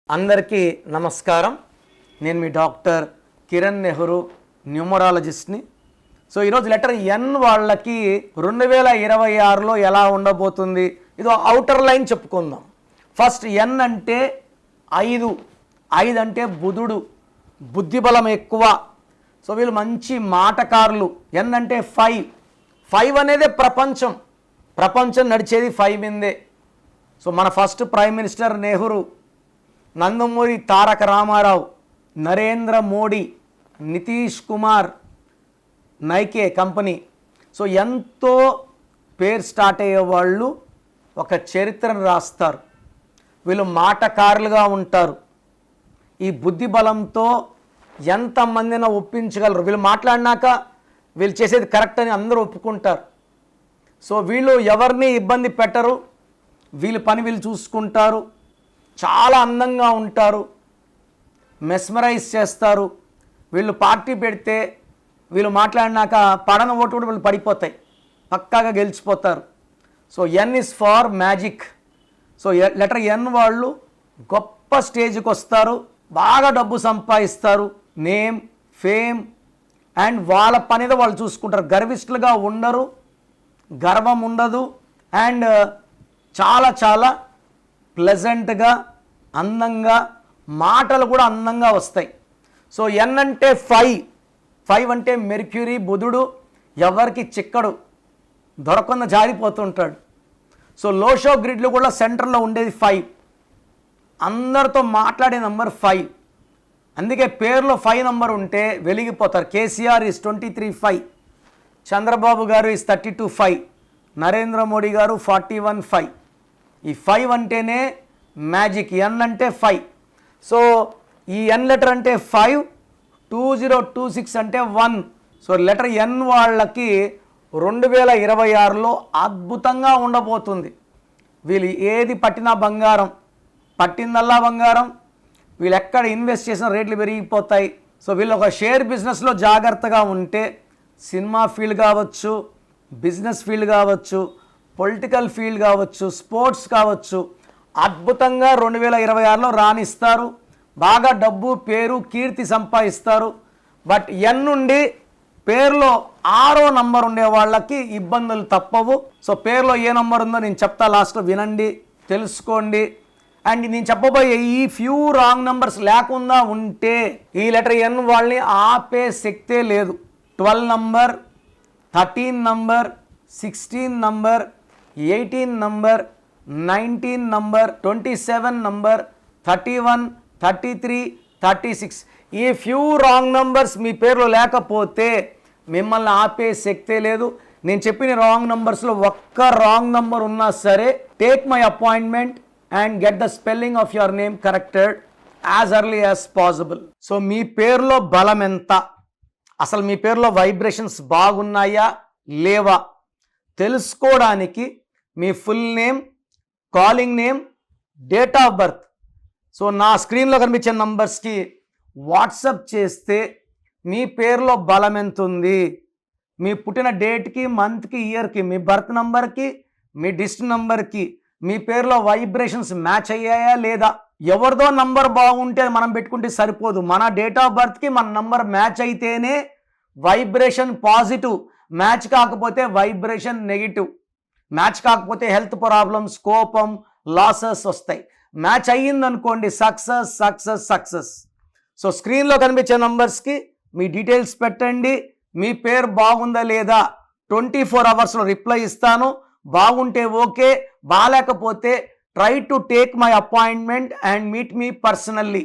అందరికీ నమస్కారం. నేను మీ డాక్టర్ కిరణ్ నెహ్రూ, న్యూమరాలజిస్ట్ని. సో ఈరోజు లెటర్ ఎన్ వాళ్ళకి 2026లో ఎలా ఉండబోతుంది, ఇదో అవుటర్ లైన్ చెప్పుకుందాం. ఫస్ట్ ఎన్ అంటే 5 అంటే బుధుడు, బుద్ధిబలం ఎక్కువ. సో వీళ్ళు మంచి మాటకారులు. ఎన్ అంటే 5 అనేది ప్రపంచం నడిచేది 5 మీదే. సో మన first prime minister Nehru, Nandamuri Taraka Ramarao, Narendra Modi, Nitish Kumar, Nike company. So ఎంతో పేరు స్టార్ట్ అయ్యే వాళ్ళు ఒక చరిత్రను రాస్తారు. వీళ్ళు మాటకారులుగా ఉంటారు. ఈ బుద్ధి బలంతో ఎంతమందినా ఒప్పించగలరు. వీళ్ళు మాట్లాడినాక వీళ్ళు చేసేది కరెక్ట్ అని అందరూ ఒప్పుకుంటారు. సో వీళ్ళు ఎవరిని ఇబ్బంది పెట్టరు. వీళ్ళ పని వీళ్ళు చూసుకుంటారు. చాలా అందంగా ఉంటారు. మెస్మరైజ్ చేస్తారు. వీళ్ళు పార్టీ పెడితే వీళ్ళు మాట్లాడినాక పడన ఓటు కూడా వీళ్ళు పడిపోతాయి, పక్కాగా గెలిచిపోతారు. So N is for magic. So letter N వాళ్ళు గొప్ప స్టేజ్కి వస్తారు, బాగా డబ్బు సంపాదిస్తారు, నేమ్, ఫేమ్ అండ్ వాళ్ళ పనిదో వాళ్ళు చూసుకుంటారు. గర్విష్ఠులుగా ఉండరు, గర్వం ఉండదు అండ్ చాలా ప్లెజెంట్గా, అందంగా, మాటలు కూడా అందంగా వస్తాయి. సో ఎన్ అంటే 5 అంటే మెర్క్యూరీ, బుధుడు ఎవరికి చిక్కడు, దొరకకుండా జారిపోతుంటాడు. సో లోషో గ్రిడ్లు కూడా సెంటర్లో ఉండేది 5. అందరితో మాట్లాడే నంబర్ 5. అందుకే పేరులో 5 నంబర్ ఉంటే వెలిగిపోతారు. కేసీఆర్ ఈజ్ 23-5, చంద్రబాబు గారు ఈజ్ 32-5, నరేంద్ర మోడీ గారు 41-5. ఈ 5 అంటేనే మ్యాజిక్. ఎన్ అంటే 5. సో ఈ ఎన్ లెటర్ అంటే 5, 2026 అంటే 1. సో లెటర్ ఎన్ వాళ్ళకి 2026లో అద్భుతంగా ఉండబోతుంది. వీళ్ళు ఏది పట్టినా బంగారం, పట్టిందల్లా బంగారం. వీళ్ళు ఎక్కడ ఇన్వెస్ట్ చేసిన రేట్లు పెరిగిపోతాయి. సో వీళ్ళు ఒక షేర్ బిజినెస్లో జాగ్రత్తగా ఉంటే, సినిమా ఫీల్డ్ కావచ్చు, బిజినెస్ ఫీల్డ్ కావచ్చు, పొలిటికల్ ఫీల్డ్ కావచ్చు, స్పోర్ట్స్ కావచ్చు, అద్భుతంగా 2026లో రాణిస్తారు. బాగా డబ్బు, పేరు, కీర్తి సంపాదిస్తారు. బట్ ఎన్ నుండి పేరులో 6వ నంబర్ ఉండే వాళ్ళకి ఇబ్బందులు తప్పవు. సో పేరులో ఏ నంబర్ ఉందో నేను చెప్తా, లాస్ట్లో వినండి, తెలుసుకోండి. అండ్ నేను చెప్పబోయే ఈ ఫ్యూ రాంగ్ నంబర్స్ లేకుండా ఉంటే ఈ లెటర్ ఎన్ వాళ్ళని ఆపే శక్తే లేదు. 12 number, 13 number, 16 number, 18 number, 19 number, 27 number, 31, 33, 36 ఈ ఫ్యూ రాంగ్ నంబర్స్ మీ పేరులో లేకపోతే మిమ్మల్ని ఆపే శక్తే లేదు. నేను చెప్పిన రాంగ్ నంబర్స్లో ఒక్క రాంగ్ నంబర్ ఉన్నా సరే, take my appointment and get the spelling of your name corrected as early as possible. So మీ పేరులో బలం ఎంత, అసలు మీ పేరులో వైబ్రేషన్స్ బాగున్నాయా లేవా తెలుసుకోవడానికి మీ full name, calling name, date of birth so నా స్క్రీన్లో కనిపించే నంబర్స్కి వాట్సప్ చేస్తే మీ పేరులో బలం ఎంత ఉంది, మీ పుట్టిన డేట్కి, మంత్కి, ఇయర్కి, మీ బర్త్ నంబర్కి, మీ డిస్ట్రిక్ట్ నంబర్కి మీ పేరులో వైబ్రేషన్స్ మ్యాచ్ అయ్యాయా లేదా. ఎవరిదో నంబర్ బాగుంటే మనం పెట్టుకుంటే సరిపోదు. మన డేట్ ఆఫ్ బర్త్కి మన నంబర్ మ్యాచ్ అయితేనే వైబ్రేషన్ పాజిటివ్, మ్యాచ్ కాకపోతే వైబ్రేషన్ నెగిటివ్. మ్యాచ్ కాకపోతే హెల్త్ ప్రాబ్లమ్స్, కోపం, లాసెస్ వస్తాయి. మ్యాచ్ అయ్యిందనుకోండి సక్సెస్. సో స్క్రీన్లో కనిపించే నంబర్స్కి మీ డీటెయిల్స్ పెట్టండి. మీ పేరు బాగుందా లేదా 24 అవర్స్లో రిప్లై ఇస్తాను. బాగుంటే ఓకే, బాగాలేకపోతే try to take my appointment and meet me personally.